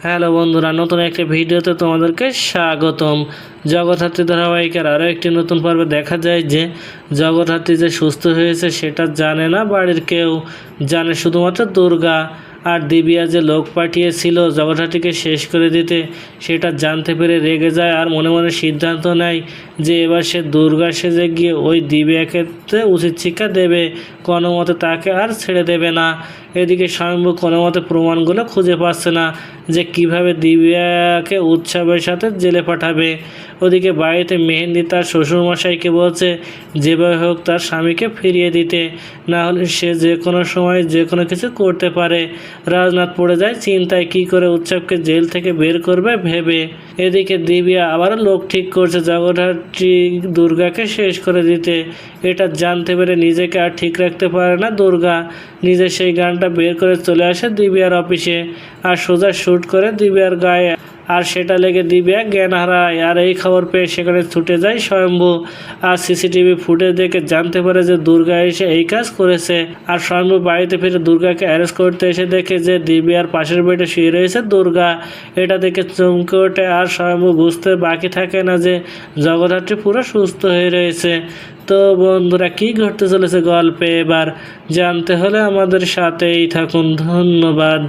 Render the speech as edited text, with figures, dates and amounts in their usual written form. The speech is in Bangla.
হ্যালো বন্ধুরা, নতুন একটা ভিডিওতে তোমাদেরকে স্বাগতম। জগদ্ধাত্রী ধারাবাহিকের আরও একটি নতুন পর্বে দেখা যায় যে জগদ্ধাত্রী যে সুস্থ হয়েছে সেটা জানে না বাড়ির কেউ, জানে শুধুমাত্র দুর্গা। আর দিবিয়া যে লোক পাঠিয়েছিল জগদ্ধাত্রীকে শেষ করে দিতে, সেটা জানতে পেরে রেগে যায় আর মনে মনে সিদ্ধান্ত নেয় যে এবার সে দুর্গা সেজে গিয়ে ওই দিবিয়াকে উচিত শিক্ষা দেবে, কোনো মতে তাকে আর ছেড়ে দেবে না। এদিকে স্বয়ম্ভু কোনো মতে প্রমাণগুলো খুঁজে পাচ্ছে না যে কিভাবে দিবিয়াকে উৎসবের সাথে জেলে পাঠাবে। ওদিকে বাড়িতে মেহেন্দি তার শ্বশুরমশাইকে বলছে যেভাবে হোক তার স্বামীকে ফিরিয়ে দিতে, না হলে সে যে কোনো সময় যে কোনো কিছু করতে পারে। রাজনাথ পড়ে যায় চিন্তায়, কি করে উৎসবকে জেল থেকে বের করবে ভেবে। এদিকে দিবিয়া আবারও লোক ঠিক করছে জগদ্ধাত্রী দুর্গাকে শেষ করে দিতে। এটা জানতে পেরে নিজেকে আর ঠিক রাখতে পারে না দুর্গা, নিজে সেই গানটা বের করে চলে আসে দিবিয়ার অফিসে আর সোজা শ্যুট করে দিবিয়ার গায়ে, আর সেটা লেগে দিবিয়া জ্ঞান হারায়। আর এই খবর পেয়ে সেখানে ছুটে যায় স্বয়ম্ভু আর সিসিটিভি ফুটেজ দেখে জানতে পারে যে দুর্গা এসে এই কাজ করেছে। আর স্বয়ম্ভু বাড়িতে ফিরে দুর্গাকে অ্যারেস্ট করতে এসে দেখে যে দিবিয়ার পাশের বেডে শুয়ে রয়েছে দুর্গা। এটা দেখে চমকে ওঠে আর স্বয়ম্ভু বুঝতে বাকি থাকে না যে জগদ্ধাত্রী পুরো সুস্থ হয়ে রয়েছে। তো বন্ধুরা, কি ঘটতে চলেছে গল্পে এবার জানতে হলে আমাদের সাথেই থাকুন। ধন্যবাদ।